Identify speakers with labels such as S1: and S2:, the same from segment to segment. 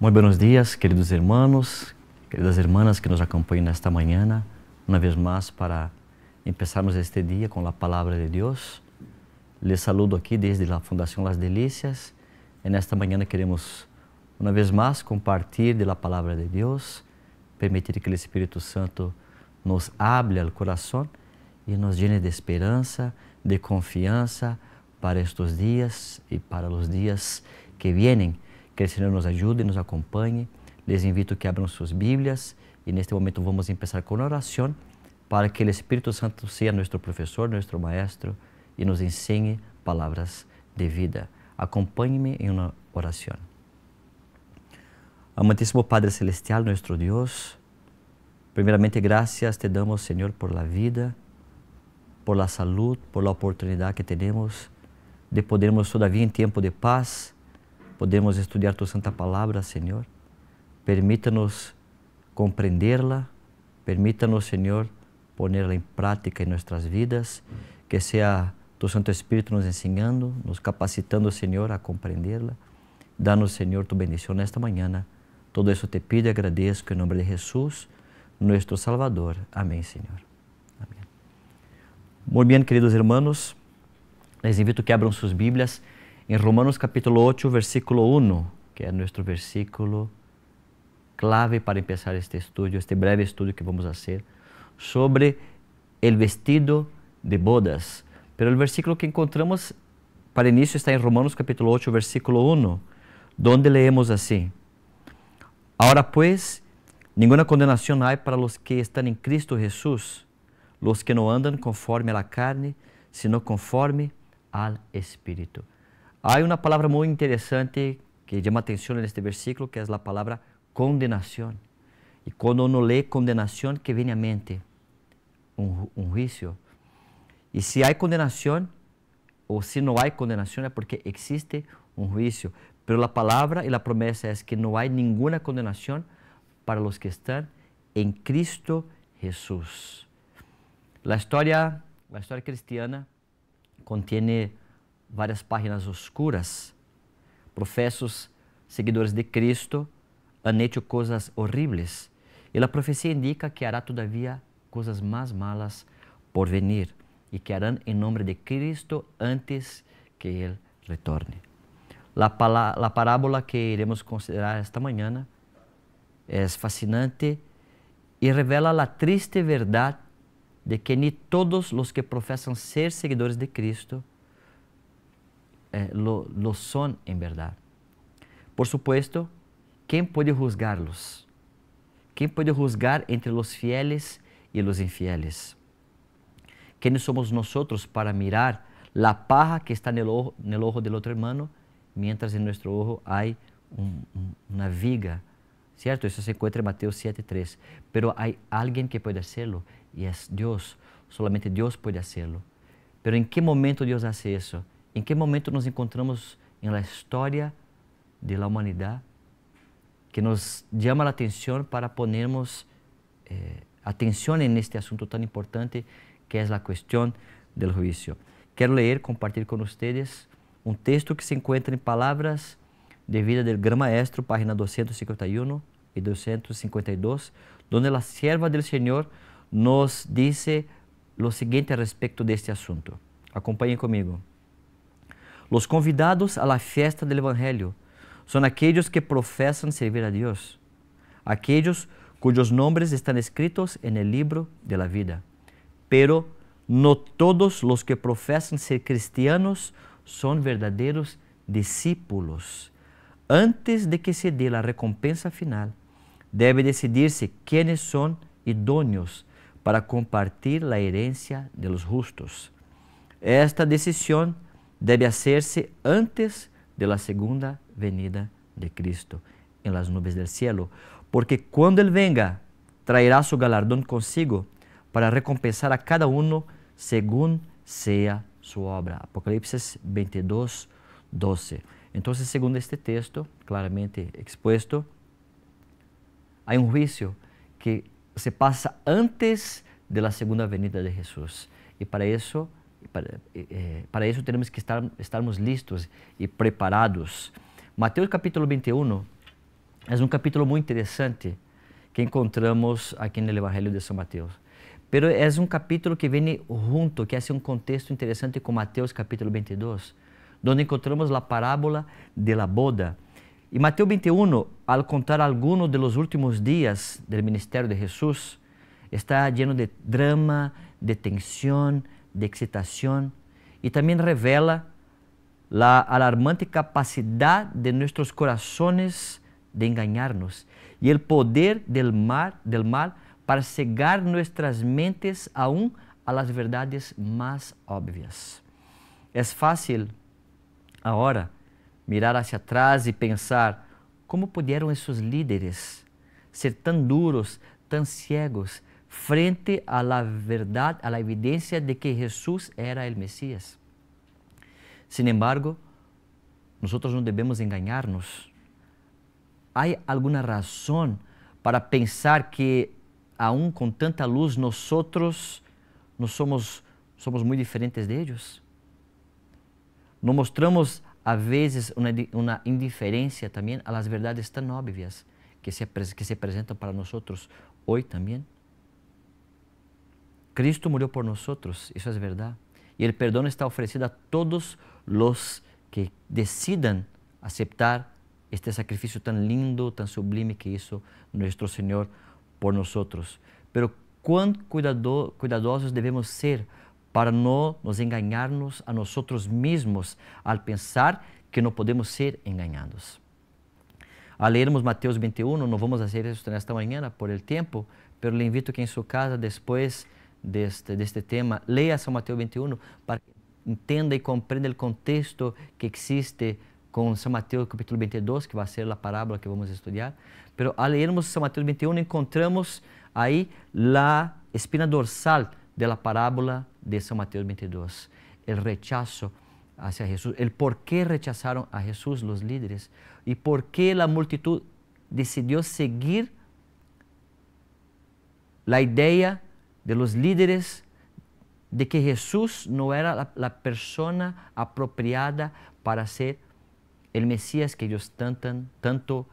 S1: Muy buenos días, queridos hermanos, queridas hermanas que nos acompañan esta mañana, una vez más para empezarmos este día con la palabra de Dios. Les saludo aquí desde la Fundación Las Delicias. En esta mañana queremos una vez más compartir de la palabra de Dios, permitir que el Espíritu Santo nos hable al corazón y nos llene de esperanza, de confianza para estos días y para los días que vienen. Que el Señor nos ayude y nos acompañe. Les invito a que abran sus Biblias y en este momento vamos a empezar con una oración para que el Espíritu Santo sea nuestro profesor, nuestro maestro y nos enseñe palabras de vida. Acompáñenme en una oración. Amantísimo Padre Celestial, nuestro Dios, primeramente gracias te damos, Señor, por la vida, por la salud, por la oportunidad que tenemos de podermos todavía en tiempo de paz podemos estudiar tu santa palabra, Señor. Permítanos comprenderla, permítanos, Señor, ponerla en práctica en nuestras vidas, que sea tu Santo Espíritu nos enseñando, nos capacitando, Señor, a comprenderla. Danos, Señor, tu bendición esta mañana. Todo eso te pido y agradezco en nombre de Jesús, nuestro Salvador. Amén, Señor. Amén. Muy bien, queridos hermanos, les invito a que abran sus Biblias en Romanos capítulo 8, versículo 1, que es nuestro versículo clave para empezar este estudio, este breve estudio que vamos a hacer sobre el vestido de bodas. Pero el versículo que encontramos para inicio está en Romanos capítulo 8, versículo 1, donde leemos así: Ahora pues, ninguna condenación hay para los que están en Cristo Jesús, los que no andan conforme a la carne, sino conforme al Espíritu. Hay una palabra muy interesante que llama atención en este versículo, que es la palabra condenación. Y cuando uno lee condenación, ¿qué viene a mente? Un juicio. Y si hay condenación, o si no hay condenación, es porque existe un juicio. Pero la palabra y la promesa es que no hay ninguna condenación para los que están en Cristo Jesús. La historia cristiana contiene várias páginas oscuras. Profesos seguidores de Cristo han hecho cosas horribles y la profecía indica que hará todavía cosas más malas por venir y que harán en nombre de Cristo antes que Él retorne. La parábola que iremos considerar esta mañana es fascinante y revela la triste verdad de que ni todos los que profesan ser seguidores de Cristo lo son en verdad. Por supuesto, ¿quién puede juzgarlos? ¿Quién puede juzgar entre los fieles y los infieles? ¿Quiénes somos nosotros para mirar la paja que está en el ojo del otro hermano, mientras en nuestro ojo hay una viga? ¿Cierto? Eso se encuentra en Mateo 7:3. Pero hay alguien que puede hacerlo y es Dios. Solamente Dios puede hacerlo. Pero ¿en qué momento Dios hace eso? ¿En qué momento nos encontramos en la historia de la humanidad que nos llama la atención para ponernos atención en este asunto tan importante que es la cuestión del juicio? Quiero leer, compartir con ustedes un texto que se encuentra en Palabras de Vida del Gran Maestro, página 251 y 252, donde la sierva del Señor nos dice lo siguiente respecto de este asunto. Acompañen conmigo. Los convidados a la fiesta del Evangelio son aquellos que profesan servir a Dios, aquellos cuyos nombres están escritos en el libro de la vida. Pero no todos los que profesan ser cristianos son verdaderos discípulos. Antes de que se dé la recompensa final, debe decidirse quiénes son idóneos para compartir la herencia de los justos. Esta decisión debe hacerse antes de la segunda venida de Cristo en las nubes del cielo, porque cuando Él venga, traerá su galardón consigo para recompensar a cada uno según sea su obra. Apocalipsis 22, 12. Entonces, según este texto, claramente expuesto, hay un juicio que se pasa antes de la segunda venida de Jesús. Y para eso tenemos que estarmos listos y preparados. Mateus capítulo 21 É um capítulo muito interessante que encontramos aqui no Evangelho de São Mateus. Pero é um capítulo que vem junto, que é um contexto interessante com Mateus capítulo 22, onde encontramos a parábola de la boda. E Mateus 21, ao contar alguns dos últimos dias do ministério de Jesus, está lleno de drama, de tensão, de excitação, e também revela a alarmante capacidade de nossos corações de enganar-nos e o poder del mal para cegar nossas mentes aún a las verdades mais óbvias. É fácil agora mirar hacia atrás e pensar como puderam esses líderes ser tão duros, tão ciegos frente a la verdade, a la evidência de que Jesus era o Messias. Sin embargo, nós não devemos enganar-nos. Há alguma razão para pensar que, aún com tanta luz, nós somos muito diferentes de eles? Não mostramos, a vezes, uma indiferença também a las verdades tão óbvias que se apresentam para nós hoje também? Cristo morreu por nós, isso é verdade. E o perdão está oferecido a todos os que decidam aceitar este sacrifício tão lindo, tão sublime que hizo nosso Senhor por nós. Pero quão cuidadosos devemos ser para não nos enganarmos a nós mesmos al pensar que não podemos ser enganados. Al lermos Mateus 21, não vamos fazer isso nesta manhã por el tempo, pero le invito que em sua casa, depois deste tema, leia São Mateus 21 para que entenda e compreenda o contexto que existe com São Mateus capítulo 22, que vai ser a parábola que vamos estudar. Pero al lermos São Mateus 21 encontramos aí a espina dorsal da parábola de São Mateus 22, o rechazo hacia Jesus, el por qué rechazaron a Jesús los líderes y por qué la multitud decidió seguir la idea de los líderes de que Jesús no era la persona apropiada para ser el Mesías que ellos tanto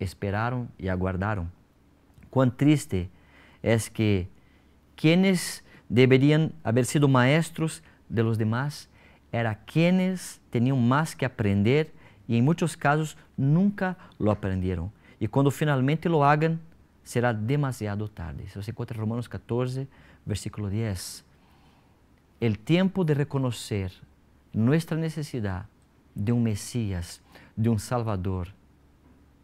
S1: esperaron y aguardaron. Cuán triste es que quienes deberían haber sido maestros de los demás eran quienes tenían más que aprender y en muchos casos nunca lo aprendieron. Y cuando finalmente lo hagan, será demasiado tarde. Isso se encontra em Romanos 14, versículo 10. El tiempo de reconocer nuestra necesidad de un Mesías, de un Salvador,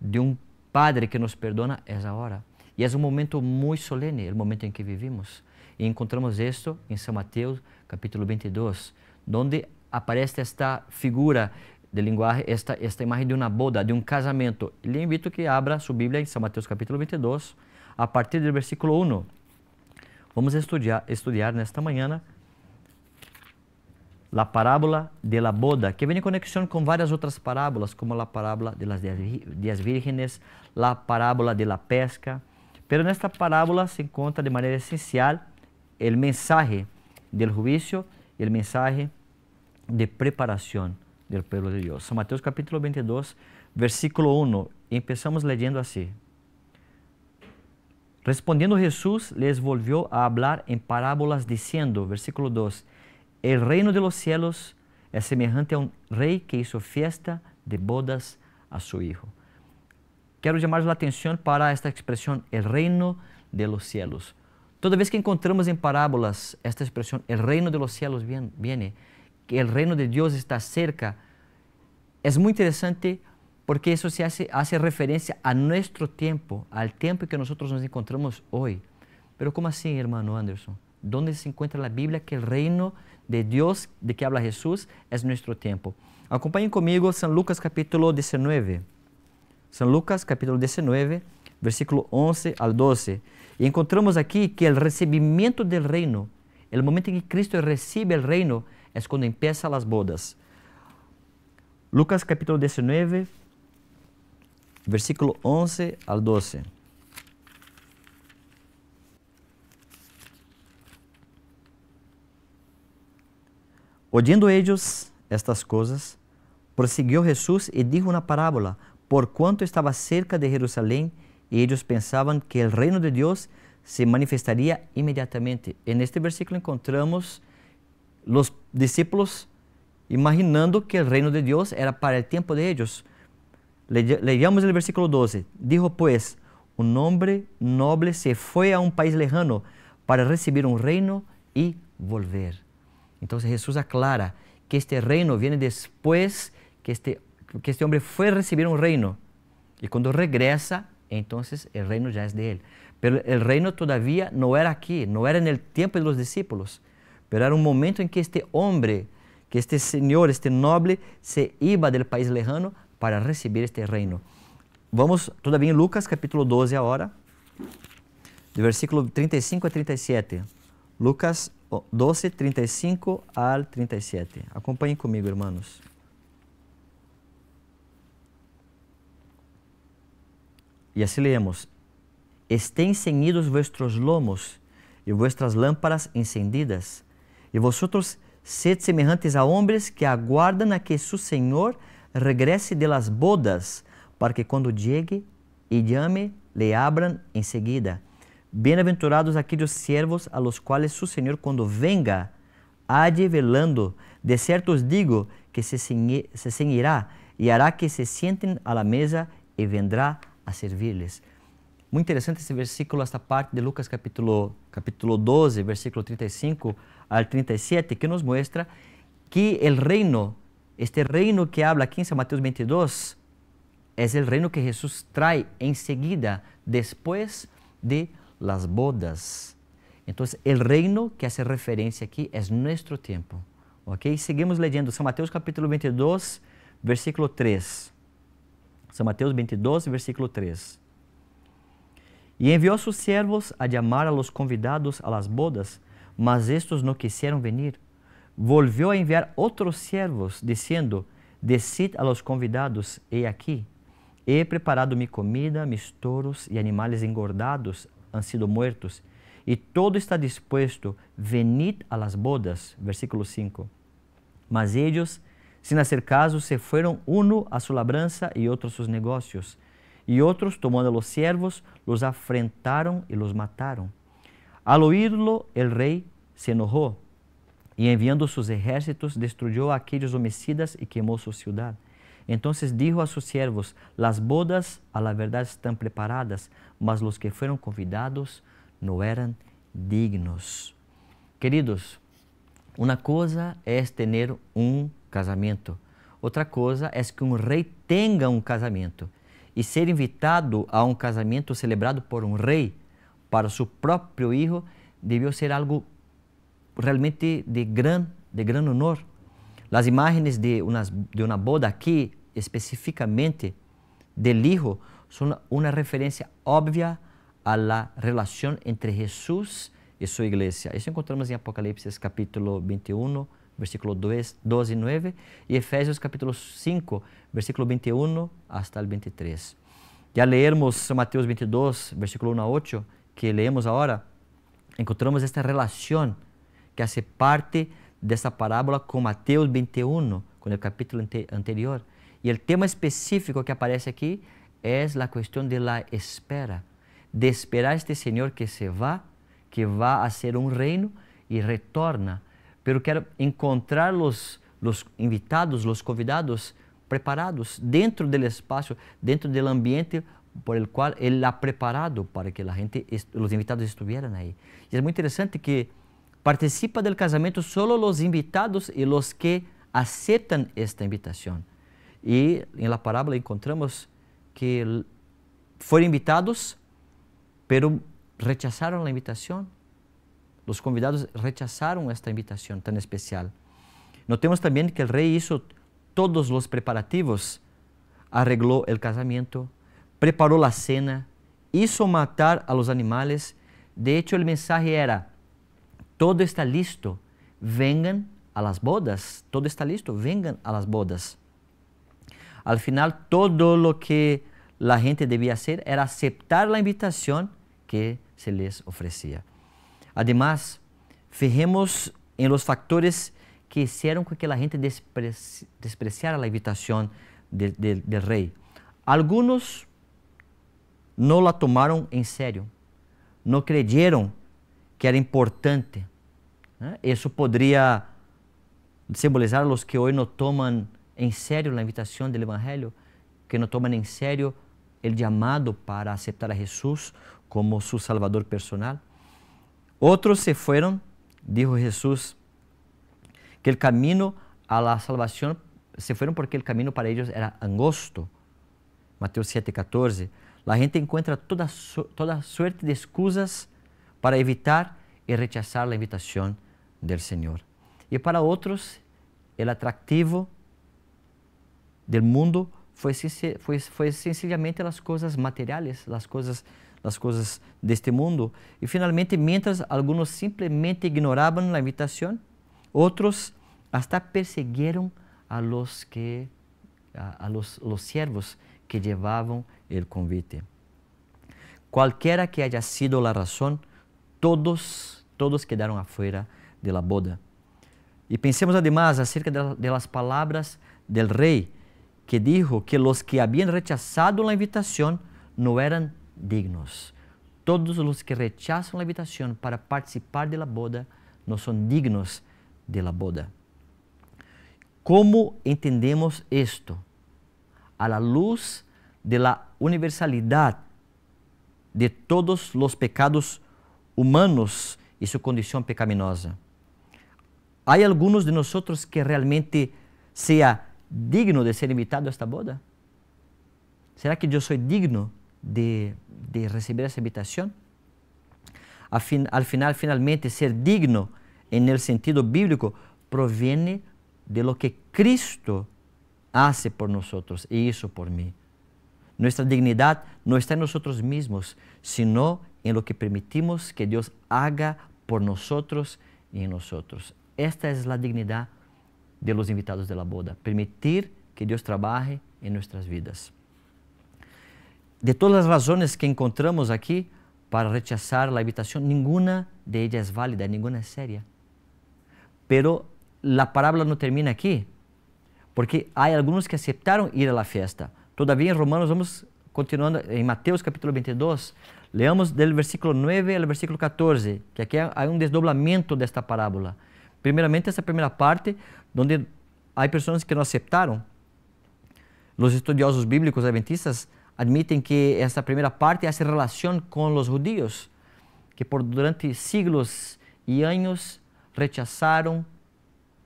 S1: de un Padre que nos perdona es ahora. E é um momento muito solene, o momento em que vivimos. E encontramos isto em São Mateus, capítulo 22, onde aparece esta figura de linguagem, esta imagem de uma boda, de um casamento. Lhe invito que abra sua Bíblia em São Mateus, capítulo 22, a partir do versículo 1. Vamos estudar nesta manhã a parábola de la boda, que vem em conexão com várias outras parábolas, como a parábola de las 10 vírgenes, a parábola de la pesca. Pero nesta parábola se encontra de maneira essencial o mensaje del juicio e o mensaje de preparação do povo de Deus. São Mateus capítulo 22, versículo 1. Empezamos leyendo assim. Respondiendo Jesús, les volvió a hablar en parábolas diciendo, versículo 2, el reino de los cielos es semejante a un rey que hizo fiesta de bodas a su hijo. Quero chamar a atenção para esta expressão, el reino de los cielos. Toda vez que encontramos em parábolas esta expressão, el reino de los cielos viene, que el reino de Dios está cerca, é muito interessante porque isso se hace referência a nosso tempo, al tempo que nós nos encontramos hoje. Pero como assim, hermano Anderson? ¿Dónde se encontra na Bíblia que el reino de Dios, de que habla Jesús, é nosso tempo? Acompanhem comigo São Lucas capítulo 19. São Lucas capítulo 19, versículo 11 al 12. E encontramos aqui que o recebimento do reino, o momento em que Cristo recebe o reino, é quando empiezan as bodas. Lucas capítulo 19, versículo 11 al 12. Oyendo ellos estas coisas, prosiguió Jesús y dijo una parábola por cuanto estaba cerca de Jerusalén y ellos pensaban que el reino de Dios se manifestaría inmediatamente. En este versículo encontramos los discípulos imaginando que el reino de Dios era para el tiempo de ellos. Leamos el versículo 12. Dijo pues, un hombre noble se fue a un país lejano para recibir un reino y volver. Entonces Jesús aclara que este reino viene después que este hombre fue a recibir un reino. Y cuando regresa, entonces el reino ya es de él. Pero el reino todavía no era aquí, no era en el tiempo de los discípulos. Pero era un momento en que este hombre, que este señor, este noble, se iba del país lejano para recibir este reino. Vamos todavía en Lucas capítulo 12 ahora, de versículo 35 a 37. Lucas 12, 35 al 37. Acompanhem comigo, hermanos. E assim leemos. Estén ceñidos vuestros lomos e vuestras lámparas encendidas, e vosotros sed semelhantes a hombres que aguardam a que su Senhor regrese de las bodas, para que quando llegue e llame, le abran enseguida. Bem-aventurados aqueles siervos a los quales su Senhor quando venga, hade velando. De certo os digo que se ceñirá e hará que se sienten a la mesa e vendrá a servirles. Muito interessante esse versículo, esta parte de Lucas capítulo 12, versículo 35 al 37, que nos muestra que el reino, este reino que habla aquí en San Mateo 22, es el reino que Jesús trae enseguida, después de las bodas. Entonces, el reino que hace referencia aquí es nuestro tiempo. ¿Ok? Seguimos leyendo San Mateo capítulo 22, versículo 3. San Mateo 22, versículo 3. Y envió a sus siervos a llamar a los convidados a las bodas, mas estos no quisieron venir. Volvió a enviar otros siervos, diciendo, decid a los convidados, he aquí, he preparado mi comida, mis toros y animales engordados han sido muertos, y todo está dispuesto, venid a las bodas. Versículo 5. Mas ellos, sin hacer caso, se fueron uno a su labranza y otro a sus negocios. Y otros, tomando a los siervos, los afrentaron y los mataron. Al oírlo, el rey se enojó y enviando sus ejércitos, destruyó a aquellos homicidas y quemó su ciudad. Entonces dijo a sus siervos, las bodas a la verdad están preparadas, mas los que fueron convidados no eran dignos. Queridos, una cosa es tener un casamento. Otra cosa es que un rey tenga un casamento. E ser invitado a um casamento celebrado por um rei para seu próprio hijo devió ser algo realmente de gran honor. As imagens de uma boda aqui, especificamente del hijo, são uma referência óbvia a la relação entre Jesús e sua igreja. Isso encontramos em Apocalipse capítulo 21, versículo 12 e 9, e Efésios capítulo 5, versículo 21 hasta el 23. Ya leermos San Mateus 22, versículo 1 a 8, que leemos ahora, encontramos esta relación que hace parte de esta parábola con Mateus 21, con el capítulo anterior. Y el tema específico que aparece aquí es la cuestión de la espera, de esperar a este Señor que se va, que va a hacer un reino y retorna. Pero quero encontrar los invitados, los convidados preparados dentro del espacio, dentro del ambiente por el cual Él ha preparado para que la gente, los invitados estuvieran ahí. Y es muy interesante que participa del casamento solo los invitados y los que aceptan esta invitación. Y en la parábola encontramos que fueron invitados, pero rechazaron la invitación. Los convidados rechazaron esta invitación tan especial. Notemos también que el rey hizo todos los preparativos, arregló el casamiento, preparó la cena, hizo matar a los animales. De hecho, el mensaje era, todo está listo, vengan a las bodas, todo está listo, vengan a las bodas. Al final, todo lo que la gente debía hacer era aceptar la invitación que se les ofrecía. Además, fijemos en los factores que hicieron con que la gente despreciara la invitación del rey. Algunos no la tomaron en serio, no creyeron que era importante. Eso podría simbolizar a los que hoy no toman en serio la invitación del Evangelio, que no toman en serio el llamado para aceptar a Jesús como su Salvador personal. Otros se fueron, dijo Jesús, que el camino a la salvación se fueron porque el camino para ellos era angosto. Mateo 7:14. La gente encuentra toda suerte de excusas para evitar y rechazar la invitación del Señor. Y para otros, el atractivo del mundo fue sencillamente las cosas materiales, las cosas de este mundo. Y finalmente, mientras algunos simplemente ignoraban la invitación, otros hasta persiguieron a los siervos que llevaban el convite. Cualquiera que haya sido la razón, todos quedaron afuera de la boda. Y pensemos además acerca de las palabras del rey, que dijo que los que habían rechazado la invitación no eran dignos. Todos los que rechazan la invitación para participar de la boda no son dignos de la boda. ¿Cómo entendemos esto? A la luz de la universalidad de todos los pecados humanos y su condición pecaminosa. ¿Hay algunos de nosotros que realmente sea digno de ser invitado a esta boda? ¿Será que yo soy digno de recibir esa invitación? Finalmente, ser digno en el sentido bíblico proviene de lo que Cristo hace por nosotros y hizo por mí. Nuestra dignidad no está en nosotros mismos, sino en lo que permitimos que Dios haga por nosotros y en nosotros. Esta es la dignidad de los invitados de la boda, permitir que Dios trabaje en nuestras vidas. De todas las razones que encontramos aquí para rechazar la invitación, ninguna de ellas es válida, ninguna es seria. Pero la parábola no termina aquí, porque hay algunos que aceptaron ir a la fiesta. Todavía en Romanos, vamos continuando en Mateos capítulo 22, leamos del versículo 9 al versículo 14, que aquí hay un desdoblamiento de esta parábola. Primeramente, esa primera parte, donde hay personas que no aceptaron. Los estudiosos bíblicos adventistas admiten que esta primera parte hace relación con los judíos, que durante siglos y años rechazaron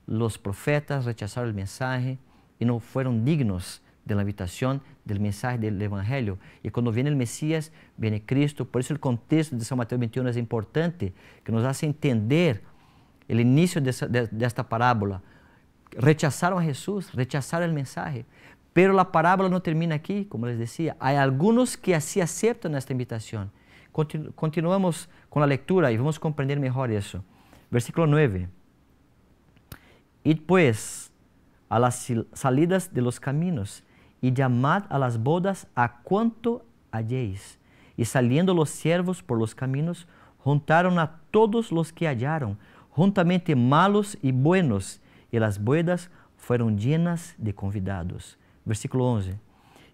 S1: los profetas, rechazaron el mensaje y no fueron dignos de la invitación del mensaje del Evangelio. Y cuando viene el Mesías, viene Cristo. Por eso el contexto de San Mateo 21 es importante, que nos hace entender el inicio de esta parábola. Rechazaron a Jesús, rechazaron el mensaje. Pero la parábola no termina aquí, como les decía. Hay algunos que así aceptan esta invitación. Continuamos con la lectura y vamos a comprender mejor eso. Versículo 9. Id pues a las salidas de los caminos y llamad a las bodas a cuanto halléis. Y saliendo los siervos por los caminos, juntaron a todos los que hallaron, juntamente malos y buenos, y las bodas fueron llenas de convidados. Versículo 11.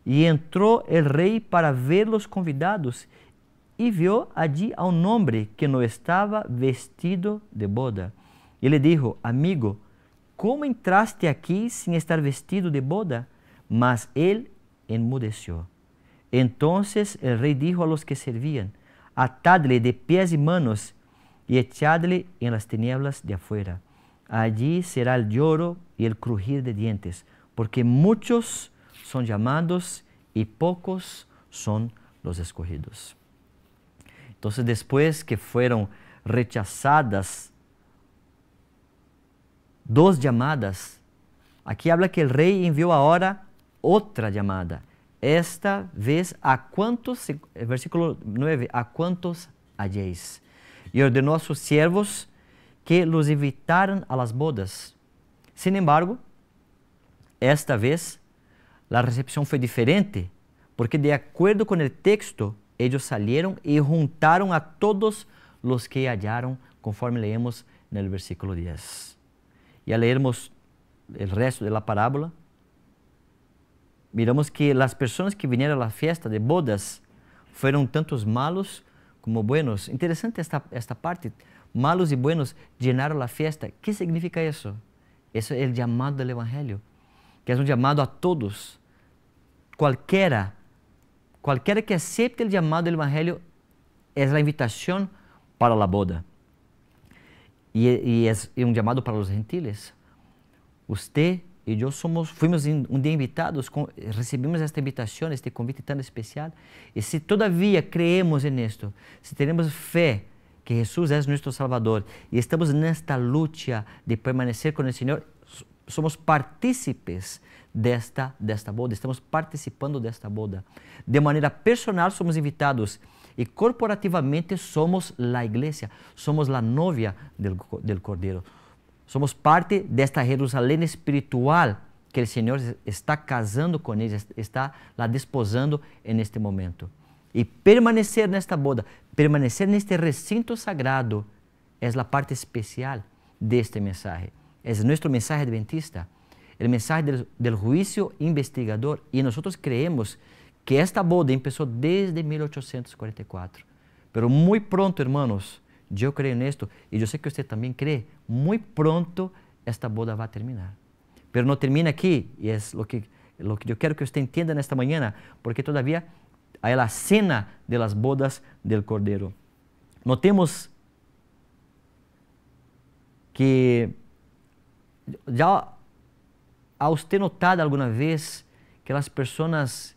S1: Y entró el rey para ver los convidados, y vio allí a un hombre que no estaba vestido de boda. Y le dijo: amigo, ¿cómo entraste aquí sin estar vestido de boda? Mas él enmudeció. Entonces el rey dijo a los que servían: atadle de pies y manos y echadle en las tinieblas de afuera. Allí será el lloro y el crujir de dientes, porque muchos son llamados y pocos son los escogidos. Entonces, después que fueron rechazadas 2 llamadas, aquí habla que el rey envió ahora otra llamada. Esta vez a cuantos, versículo 9, a cuantos halléis. Y ordenó a sus siervos que los invitaran a las bodas. Sin embargo, esta vez la recepción fue diferente, porque de acuerdo con el texto, ellos salieron y juntaron a todos los que hallaron, conforme leemos en el versículo 10. Y al leermos el resto de la parábola, miramos que las personas que vinieron a la fiesta de bodas fueron tantos malos como buenos. Interesante esta parte. Malos y buenos llenaron la fiesta. ¿Qué significa eso? Eso es el llamado del Evangelio, que es un llamado a todos. Cualquiera que acepte el llamado del Evangelio es la invitación para la boda. Y es un llamado para los gentiles. Usted y yo fuimos un día invitados, recibimos esta invitación, este convite tan especial. Y si todavía creemos en esto, si tenemos fe que Jesús es nuestro Salvador y estamos en esta lucha de permanecer con el Señor, somos partícipes de esta boda, estamos participando de esta boda. De manera personal somos invitados y corporativamente somos la iglesia, somos la novia del Cordero. Somos parte de esta Jerusalén espiritual que el Señor está casando con ellos, está la desposando en este momento. Y permanecer en esta boda, permanecer en este recinto sagrado, es la parte especial de este mensaje. Es nuestro mensaje adventista, el mensaje del juicio investigador. Y nosotros creemos que esta boda empezó desde 1844. Pero muy pronto, hermanos, yo creo en esto, y yo sé que usted también cree, muy pronto esta boda va a terminar. Pero no termina aquí, y es lo que yo quiero que usted entienda en esta mañana, porque todavía hay la cena de las bodas del Cordero. Notemos que ya ha usted notado alguna vez que las personas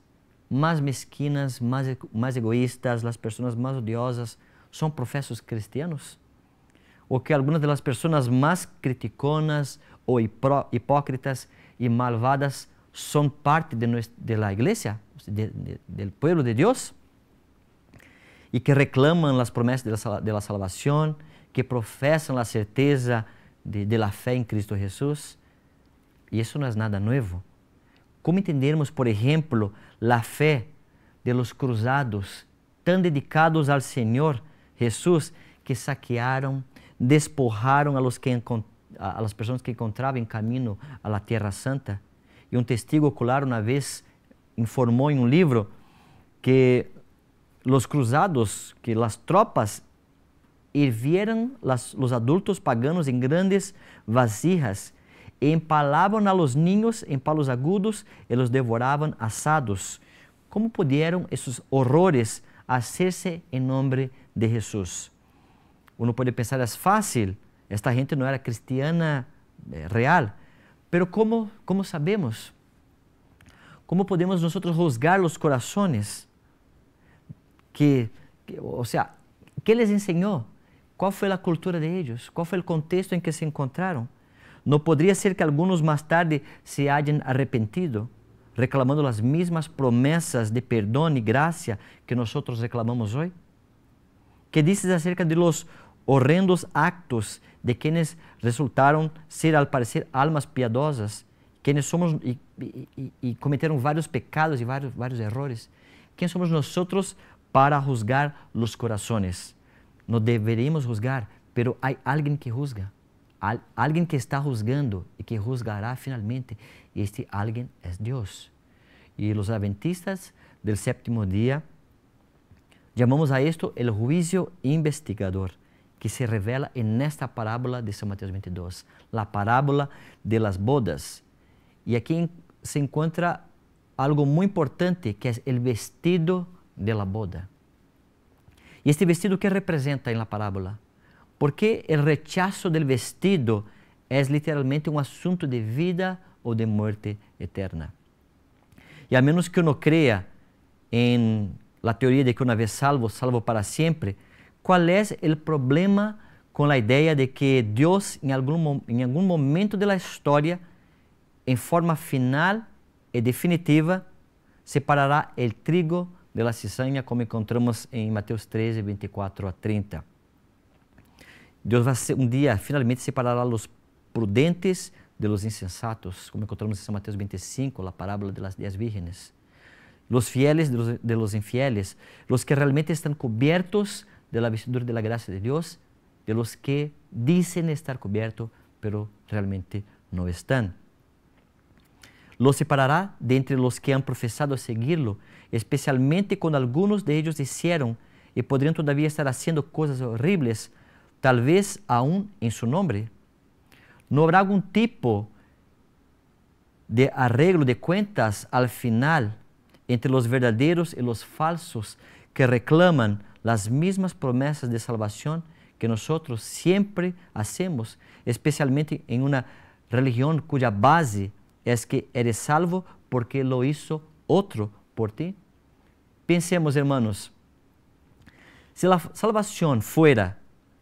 S1: más mezquinas, más egoístas, las personas más odiosas son profesos cristianos? ¿O que algunas de las personas más criticonas o hipócritas y malvadas son parte de la iglesia, del pueblo de Dios? Y que reclaman las promesas de la salvación, que profesan la certeza de la fe en Cristo Jesús. Y eso no es nada nuevo. ¿Cómo entendermos, por ejemplo, la fe de los cruzados, tan dedicados al Señor Jesús, que saquearon, despojaron a las personas que encontraban en camino a la Tierra Santa? Y un testigo ocular una vez informó en un libro que los cruzados, que las tropas hirvieran los adultos paganos en grandes vasijas, e empalaban a los niños en palos agudos y los devoraban asados. ¿Cómo pudieron esos horrores hacerse en nombre de Jesús? Uno puede pensar, es fácil, esta gente no era cristiana real, pero ¿cómo sabemos? ¿Cómo podemos nosotros juzgar los corazones? O sea, ¿qué les enseñó? ¿Cuál fue la cultura de ellos? ¿Cuál fue el contexto en que se encontraron? ¿No podría ser que algunos más tarde se hayan arrepentido, reclamando las mismas promesas de perdón y gracia que nosotros reclamamos hoy? ¿Qué dices acerca de los horrendos actos de quienes resultaron ser, al parecer, almas piadosas, quienes somos y cometieron varios pecados y varios errores? ¿Quién somos nosotros para juzgar los corazones? No deberíamos juzgar, pero hay alguien que juzga. Alguien que está juzgando y que juzgará finalmente, y este alguien es Dios. Y los adventistas del séptimo día llamamos a esto el juicio investigador, que se revela en esta parábola de San Mateo 22, la parábola de las bodas. Y aquí se encuentra algo muy importante, que es el vestido de la boda. ¿Y este vestido qué representa en la parábola? Porque el rechazo del vestido es literalmente un asunto de vida o de muerte eterna. Y a menos que uno crea en la teoría de que una vez salvo, salvo para siempre, ¿cuál es el problema con la idea de que Dios en algún momento de la historia, en forma final y definitiva, separará el trigo de la cizaña, como encontramos en Mateos 13, 24 a 30? Dios va a un día finalmente separará a los prudentes de los insensatos, como encontramos en San Mateo 25, la parábola de las 10 vírgenes. Los fieles de los infieles, los que realmente están cubiertos de la vestidura de la gracia de Dios, de los que dicen estar cubiertos, pero realmente no están. Lo separará de entre los que han profesado seguirlo, especialmente cuando algunos de ellos hicieron y podrían todavía estar haciendo cosas horribles, tal vez aún en su nombre. ¿No habrá algún tipo de arreglo de cuentas al final entre los verdaderos y los falsos que reclaman las mismas promesas de salvación que nosotros siempre hacemos, especialmente en una religión cuya base es que eres salvo porque lo hizo otro por ti? Pensemos, hermanos, si la salvación fuera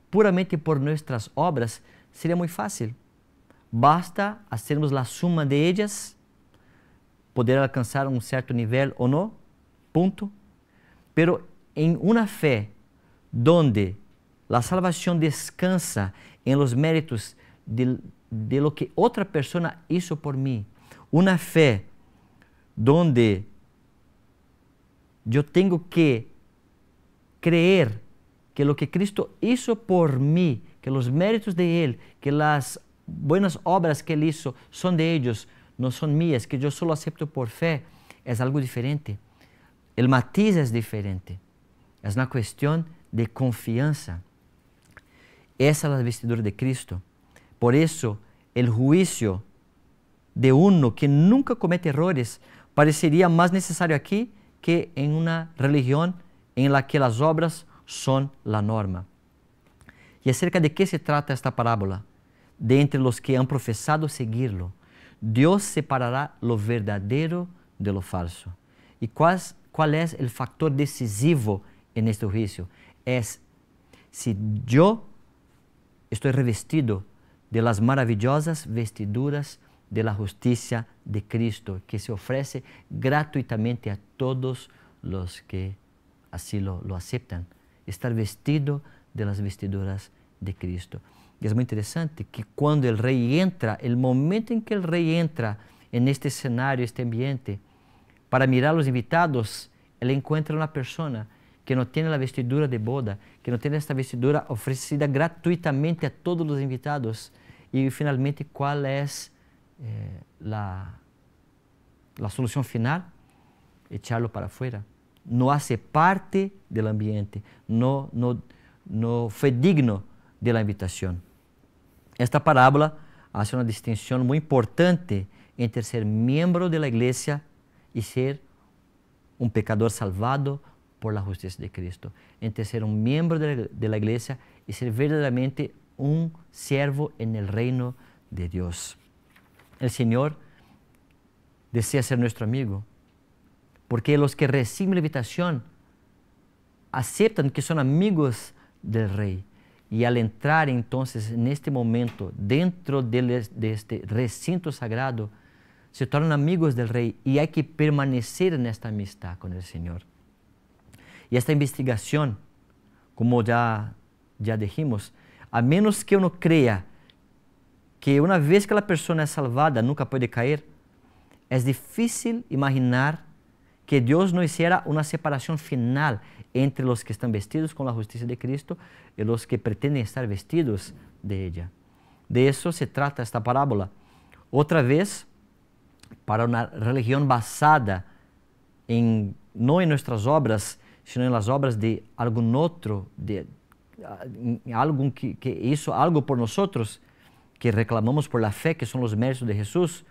S1: puramente por nuestras obras, sería muy fácil. Basta hacermos la suma de ellas, poder alcanzar un cierto nivel o no, punto. Pero en una fe donde la salvación descansa en los méritos de lo que otra persona hizo por mí, una fe donde yo tengo que creer que lo que Cristo hizo por mí, que los méritos de Él, que las buenas obras que Él hizo son de ellos, no son mías, que yo solo acepto por fe, es algo diferente. El matiz es diferente. Es una cuestión de confianza. Esa es la vestidura de Cristo. Por eso, el juicio de uno que nunca comete errores parecería más necesario aquí que en una religión en la que las obras son la norma. ¿Y acerca de qué se trata esta parábola? De entre los que han profesado seguirlo. Dios separará lo verdadero de lo falso. ¿Y cuál es el factor decisivo en este juicio? Es si yo estoy revestido de las maravillosas vestiduras de la justicia de Cristo, que se ofrece gratuitamente a todos los que así lo aceptan. Estar vestido de las vestiduras de Cristo. Y es muy interesante que cuando el rey entra, el momento en que el rey entra en este escenario, este ambiente, para mirar a los invitados, él encuentra una persona que no tiene la vestidura de boda, que no tiene esta vestidura ofrecida gratuitamente a todos los invitados. Y finalmente, ¿cuál es la solución final? Echarlo para afuera. No hace parte del ambiente, no fue digno de la invitación. Esta parábola hace una distinción muy importante entre ser miembro de la iglesia y ser un pecador salvado por la justicia de Cristo. Entre ser un miembro de la iglesia y ser verdaderamente un siervo en el reino de Dios. El Señor desea ser nuestro amigo, porque los que reciben la invitación aceptan que son amigos del Rey. Y al entrar entonces en este momento dentro de este recinto sagrado, se tornan amigos del Rey y hay que permanecer en esta amistad con el Señor. Y esta investigación, como ya dijimos, a menos que uno crea que una vez que la persona es salvada nunca puede caer, es difícil imaginar que Dios no hiciera una separación final entre los que están vestidos con la justicia de Cristo y los que pretenden estar vestidos de ella. De eso se trata esta parábola. Otra vez, para una religión basada no en nuestras obras, sino en las obras de algún otro, alguien que hizo algo por nosotros, que reclamamos por la fe, que son los méritos de Jesús,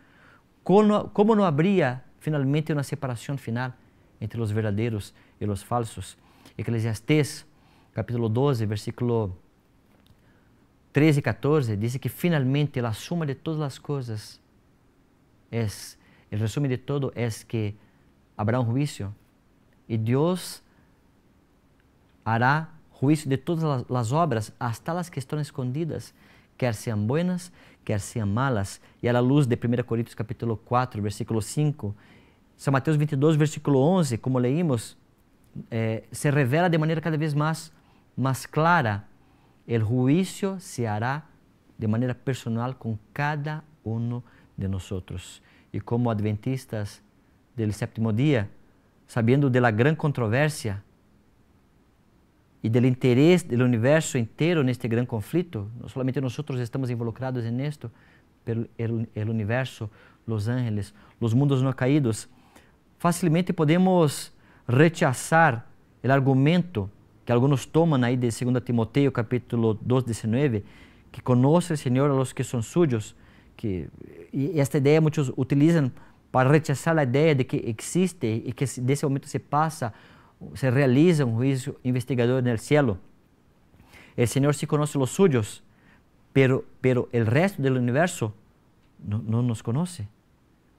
S1: ¿cómo no habría finalmente una separación final entre los verdaderos y los falsos? Eclesiastés, capítulo 12, versículo 13 y 14, dice que finalmente la suma de todas las cosas el resumen de todo es que habrá un juicio y Dios hará juicio de todas las obras, hasta las que están escondidas, quer sean buenas, quer sean malas. Y a la luz de 1 Corintios capítulo 4, versículo 5, San Mateus 22, versículo 11, como leímos, se revela de manera cada vez más clara. El juicio se hará de manera personal con cada uno de nosotros. Y como adventistas del séptimo día, sabiendo de la gran controversia y del interés del universo entero en este gran conflicto, no solamente nosotros estamos involucrados en esto, pero el universo los ángeles, los mundos no caídos, fácilmente podemos rechazar el argumento que algunos toman ahí de 2 Timoteo capítulo 2, 19, que conoce el Señor a los que son suyos, y esta idea muchos utilizan para rechazar la idea de que existe y que de ese momento se realiza un juicio investigador en el cielo. El Señor sí conoce los suyos, pero el resto del universo no nos conoce.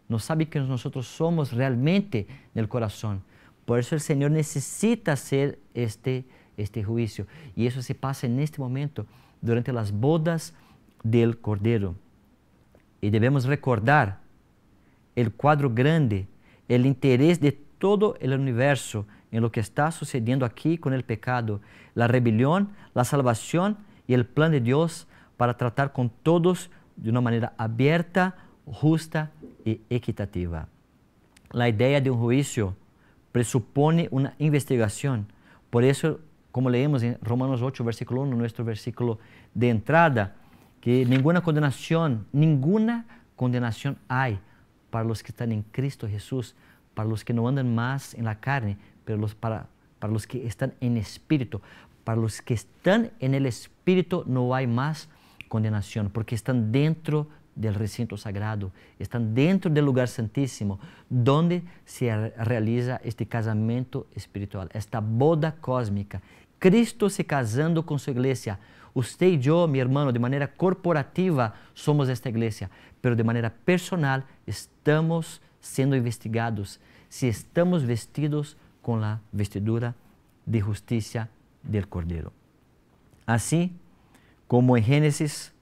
S1: No sabe que nosotros somos realmente en el corazón. Por eso el Señor necesita hacer este juicio. Y eso se pasa en este momento, durante las bodas del Cordero. Y debemos recordar el cuadro grande, el interés de todo el universo en lo que está sucediendo aquí con el pecado, la rebelión, la salvación y el plan de Dios para tratar con todos de una manera abierta, justa y equitativa. La idea de un juicio presupone una investigación. Por eso, como leemos en Romanos 8, versículo 1, nuestro versículo de entrada, que ninguna condenación hay para los que están en Cristo Jesús, para los que no andan más en la carne, pero para los que están en espíritu. Para los que están en el espíritu no hay más condenación, porque están dentro del recinto sagrado, están dentro del lugar santísimo, donde se realiza este casamento espiritual, esta boda cósmica. Cristo se casando con su iglesia. Usted y yo, mi hermano, de manera corporativa somos esta iglesia, pero de manera personal estamos siendo investigados si estamos vestidos con la vestidura de justicia del Cordero. Así como en Génesis,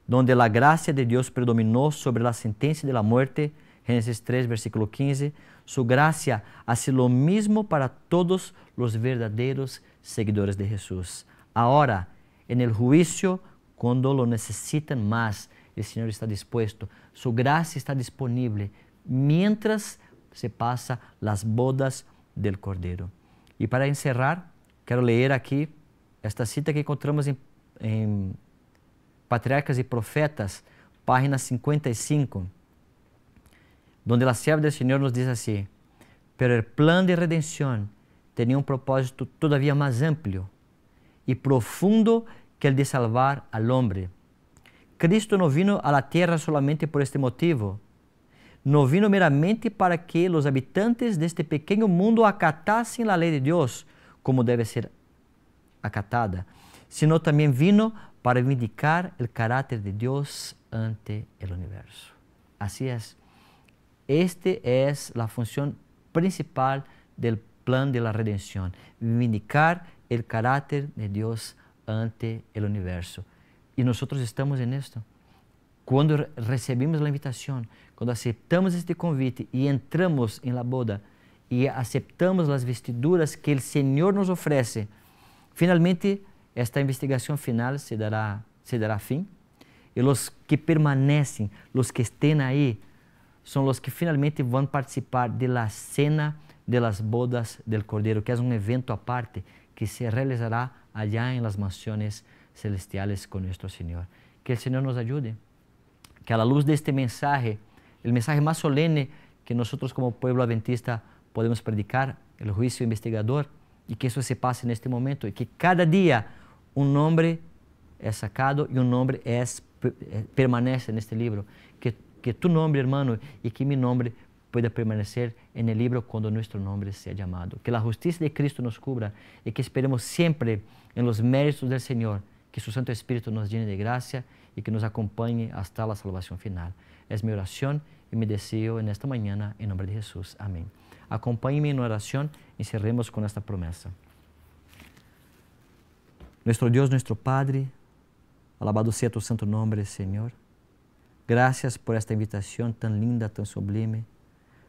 S1: donde la gracia de Dios predominó sobre la sentencia de la muerte, Génesis 3, versículo 15, su gracia hace lo mismo para todos los verdaderos seguidores de Jesús. Ahora, en el juicio, cuando lo necesitan más, el Señor está dispuesto. Su gracia está disponible mientras se pasa las bodas del Cordero. Y para encerrar, quiero leer aquí esta cita que encontramos en Patriarcas y Profetas, página 55, donde la sierva del Señor nos dice así: pero el plan de redención tenía un propósito todavía más amplio y profundo que el de salvar al hombre. Cristo no vino a la tierra solamente por este motivo. No vino meramente para que los habitantes de este pequeño mundo acatasen la ley de Dios como debe ser acatada, sino también vino para vindicar el carácter de Dios ante el universo. Así es. Esta es la función principal del plan de la redención: vindicar el carácter de Dios ante el universo. Y nosotros estamos en esto. Cuando recibimos la invitación, cuando aceptamos este convite y entramos en la boda y aceptamos las vestiduras que el Señor nos ofrece, finalmente esta investigación final se dará fin. Y los que permanecen, los que estén ahí, son los que finalmente van a participar de la cena de las bodas del Cordero, que es un evento aparte que se realizará allá en las mansiones celestiales con nuestro Señor. Que el Señor nos ayude, que a la luz de este mensaje, el mensaje más solemne que nosotros como pueblo adventista podemos predicar, el juicio investigador, y que eso se pase en este momento, y que cada día un nombre es sacado y un nombre permanece en este libro. Que tu nombre, hermano, y que mi nombre pueda permanecer en el libro cuando nuestro nombre sea llamado. Que la justicia de Cristo nos cubra y que esperemos siempre en los méritos del Señor, que su Santo Espíritu nos llene de gracia y que nos acompañe hasta la salvación final. Es mi oración y mi deseo en esta mañana, en nombre de Jesús. Amén. Acompáñenme en oración y cerremos con esta promesa. Nuestro Dios, nuestro Padre, alabado sea tu santo nombre, Señor. Gracias por esta invitación tan linda, tan sublime.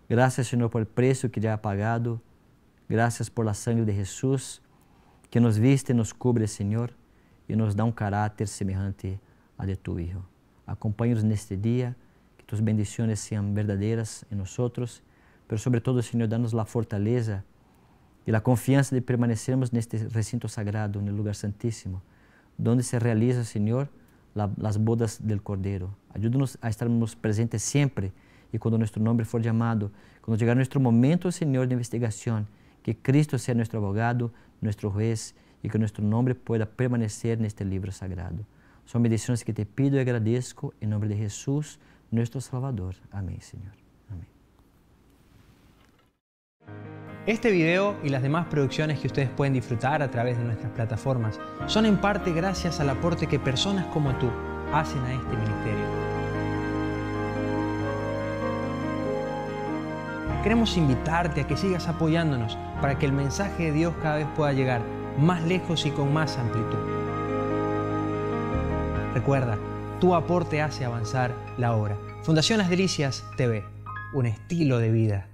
S1: Gracias, Señor, por el precio que ya ha pagado. Gracias por la sangre de Jesús, que nos viste, nos cubre, Señor, y nos da un carácter semejante al de tu Hijo. Acompáñanos neste día, que tus bendiciones sean verdaderas en nosotros, pero sobre todo, Señor, danos la fortaleza y la confianza de permanecermos en este recinto sagrado, en el lugar santísimo, donde se realiza, Señor, las bodas del Cordero. Ayúdanos a estarmos presentes siempre y cuando nuestro nombre for llamado, cuando llegar nuestro momento, Señor, de investigación, que Cristo sea nuestro abogado, nuestro juez y que nuestro nombre pueda permanecer en este libro sagrado. Son bendiciones que te pido y agradezco en nombre de Jesús, nuestro Salvador. Amén, Señor. Amén.
S2: Este video y las demás producciones que ustedes pueden disfrutar a través de nuestras plataformas son en parte gracias al aporte que personas como tú hacen a este ministerio. Queremos invitarte a que sigas apoyándonos para que el mensaje de Dios cada vez pueda llegar más lejos y con más amplitud. Recuerda, tu aporte hace avanzar la obra. Fundación Las Delicias TV, un estilo de vida.